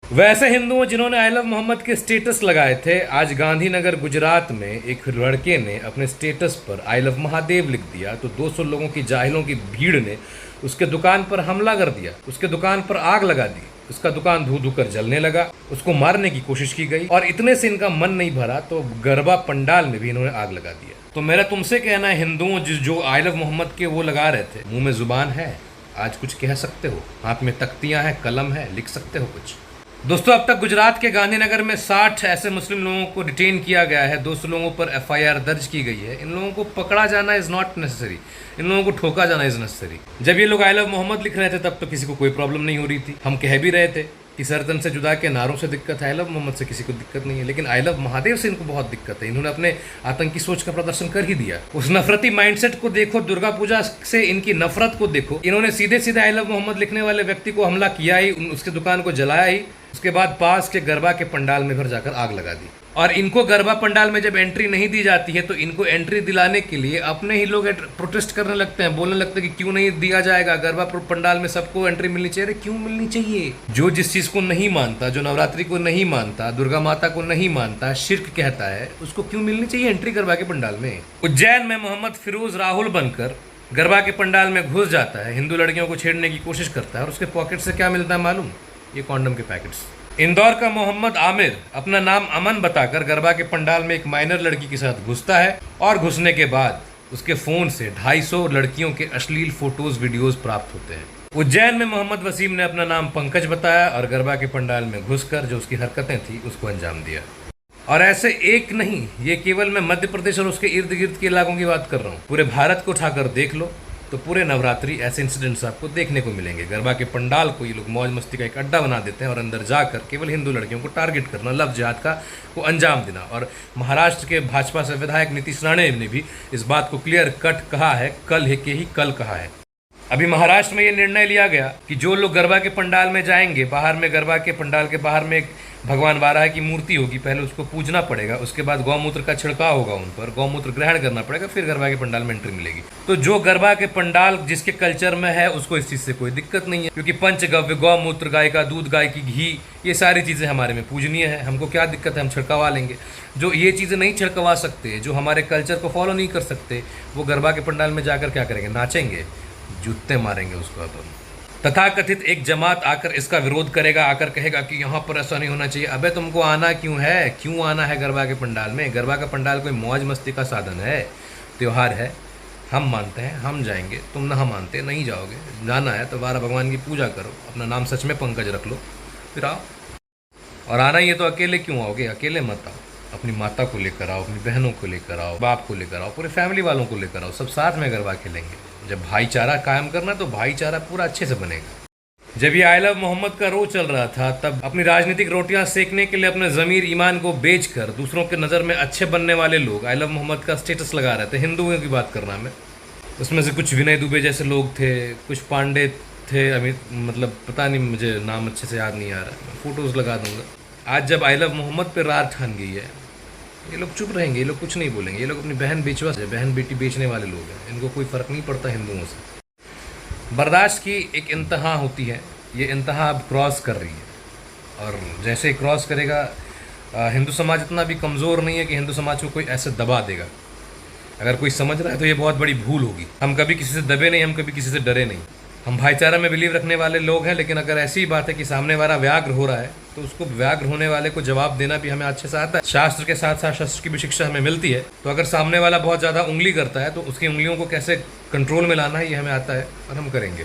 वैसे हिंदुओं जिन्होंने आई लव मोहम्मद के स्टेटस लगाए थे, आज गांधीनगर गुजरात में एक लड़के ने अपने स्टेटस पर आई लव महादेव लिख दिया तो 200 लोगों की जाहिलों की भीड़ ने उसके दुकान पर हमला कर दिया, उसके दुकान पर आग लगा दी, उसका दुकान धू धू कर जलने लगा, उसको मारने की कोशिश की गई और इतने से इनका मन नहीं भरा तो गरबा पंडाल में भी इन्होंने आग लगा दिया। तो मेरा तुमसे कहना है, हिंदुओं जो आई लव मोहम्मद के वो लगा रहे थे, मुंह में जुबान है, आज कुछ कह सकते हो, हाथ में तख्तियां हैं, कलम है, लिख सकते हो कुछ। दोस्तों, अब तक गुजरात के गांधीनगर में 60 ऐसे मुस्लिम लोगों को डिटेन किया गया है, 200 लोगों पर एफआईआर दर्ज की गई है। इन लोगों को पकड़ा जाना इज नॉट नेसेसरी, इन लोगों को ठोका जाना इज नेसेसरी। जब ये लोग आई लव मोहम्मद लिख रहे थे तब तो किसी को कोई प्रॉब्लम नहीं हो रही थी, हम कह भी रहे थे कि सरतन से जुदा के नारों से दिक्कत है, आई लव मोहम्मद से किसी को दिक्कत नहीं है, लेकिन आई लव महादेव से इनको बहुत दिक्कत है। इन्होंने अपने आतंकी सोच का प्रदर्शन कर ही दिया। उस नफरती माइंडसेट को देखो, दुर्गा पूजा से इनकी नफरत को देखो। इन्होंने सीधे सीधे आई लव मोहम्मद लिखने वाले व्यक्ति को हमला किया ही, उसके दुकान को जलाया ही, उसके बाद पास के गरबा के पंडाल में फिर जाकर आग लगा दी। और इनको गरबा पंडाल में जब एंट्री नहीं दी जाती है तो इनको एंट्री दिलाने के लिए अपने ही लोग प्रोटेस्ट करने लगते हैं, बोलने लगते हैं कि क्यों नहीं दिया जाएगा, गरबा पंडाल में सबको एंट्री मिलनी चाहिए। अरे क्यों मिलनी चाहिए? जो जिस चीज को नहीं मानता, जो नवरात्रि को नहीं मानता, दुर्गा माता को नहीं मानता, शिर्क कहता है, उसको क्यों मिलनी चाहिए एंट्री गरबा के पंडाल में? उज्जैन में मोहम्मद फिरोज राहुल बनकर गरबा के पंडाल में घुस जाता है, हिंदू लड़कियों को छेड़ने की कोशिश करता है और उसके पॉकेट से क्या मिलता है मालूम? ये कॉन्डम के पैकेट्स। इंदौर का मोहम्मद आमिर अपना नाम अमन बताकर गरबा के पंडाल में एक माइनर लड़की के साथ घुसता है और घुसने के बाद उसके फोन से 250 लड़कियों के अश्लील फोटोज वीडियोज प्राप्त होते हैं। उज्जैन में मोहम्मद वसीम ने अपना नाम पंकज बताया और गरबा के पंडाल में घुसकर जो उसकी हरकतें थी उसको अंजाम दिया। और ऐसे एक नहीं, ये केवल मैं मध्य प्रदेश और उसके इर्द गिर्द के इलाकों की बात कर रहा हूँ, पूरे भारत को उठाकर देख लो तो पूरे नवरात्रि ऐसे इंसिडेंट्स आपको देखने को मिलेंगे। गरबा के पंडाल को ये लोग मौज मस्ती का एक अड्डा बना देते हैं और अंदर जाकर केवल हिंदू लड़कियों को टारगेट करना, लव जिहाद का को अंजाम देना। और महाराष्ट्र के भाजपा से विधायक नीतीश राणे ने भी इस बात को क्लियर कट कहा है, कल है के ही कल कहा है। अभी महाराष्ट्र में ये निर्णय लिया गया कि जो लोग गरबा के पंडाल में जाएंगे, बाहर में गरबा के पंडाल के बाहर में एक भगवान वाराह की मूर्ति होगी, पहले उसको पूजना पड़ेगा, उसके बाद गौमूत्र का छिड़काव होगा उन पर, गौमूत्र ग्रहण करना पड़ेगा, फिर गरबा के पंडाल में एंट्री मिलेगी। तो जो गरबा के पंडाल जिसके कल्चर में है उसको इस चीज़ से कोई दिक्कत नहीं है, क्योंकि पंचगव्य, गौमूत्र, गाय का दूध, गाय की घी, ये सारी चीज़ें हमारे में पूजनीय है, हमको क्या दिक्कत है, हम छिड़कवा लेंगे। जो ये चीज़ें नहीं छिड़कवा सकते, जो हमारे कल्चर को फॉलो नहीं कर सकते, वो गरबा के पंडाल में जाकर क्या करेंगे? नाचेंगे, जूते मारेंगे उसको। अपन तथाकथित एक जमात आकर इसका विरोध करेगा, आकर कहेगा कि यहाँ पर ऐसा नहीं होना चाहिए। अबे तुमको आना क्यों है? क्यों आना है गरबा के पंडाल में? गरबा का पंडाल कोई मौज मस्ती का साधन है, त्यौहार है, हम मानते हैं, हम जाएंगे, तुम ना मानते नहीं जाओगे। जाना है तो बारह भगवान की पूजा करो, अपना नाम सच में पंकज रख लो, फिर आओ। और आना ही है तो अकेले क्यों आओगे? अकेले मत आओ, अपनी माता को लेकर आओ, अपनी बहनों को लेकर आओ, बाप को लेकर आओ, पूरे फैमिली वालों को लेकर आओ, सब साथ में गरबा खेलेंगे। जब भाईचारा कायम करना तो भाईचारा पूरा अच्छे से बनेगा। जब ये आई लव मोहम्मद का रो चल रहा था तब अपनी राजनीतिक रोटियां सेकने के लिए अपने ज़मीर ईमान को बेचकर दूसरों के नज़र में अच्छे बनने वाले लोग आई लव मोहम्मद का स्टेटस लगा रहे थे। हिंदुओं की बात करना मैं, उसमें से कुछ विनय दुबे जैसे लोग थे, कुछ पांडे थे, अमित, मतलब पता नहीं, मुझे नाम अच्छे से याद नहीं आ रहा, मैं फ़ोटोज़ लगा दूंगा। आज जब आई लव मोहम्मद पर रार ठान गई है, ये लोग चुप रहेंगे, ये लोग कुछ नहीं बोलेंगे। ये लोग अपनी बहन बेचवा से, बहन बेटी बेचने वाले लोग हैं, इनको कोई फ़र्क नहीं पड़ता हिंदुओं से। बर्दाश्त की एक इंतहा होती है, ये इंतहा अब क्रॉस कर रही है और जैसे ही क्रॉस करेगा, हिंदू समाज इतना भी कमज़ोर नहीं है कि हिंदू समाज को कोई ऐसे दबा देगा। अगर कोई समझ रहा है तो ये बहुत बड़ी भूल होगी। हम कभी किसी से दबे नहीं, हम कभी किसी से डरे नहीं, हम भाईचारा में बिलीव रखने वाले लोग हैं। लेकिन अगर ऐसी ही बात है कि सामने वाला व्याग्र हो रहा है तो उसको व्याग्र होने वाले को जवाब देना भी हमें अच्छे से आता है। शास्त्र के साथ साथ शस्त्र की भी शिक्षा हमें मिलती है। तो अगर सामने वाला बहुत ज़्यादा उंगली करता है तो उसकी उंगलियों को कैसे कंट्रोल में लाना है ये हमें आता है और हम करेंगे।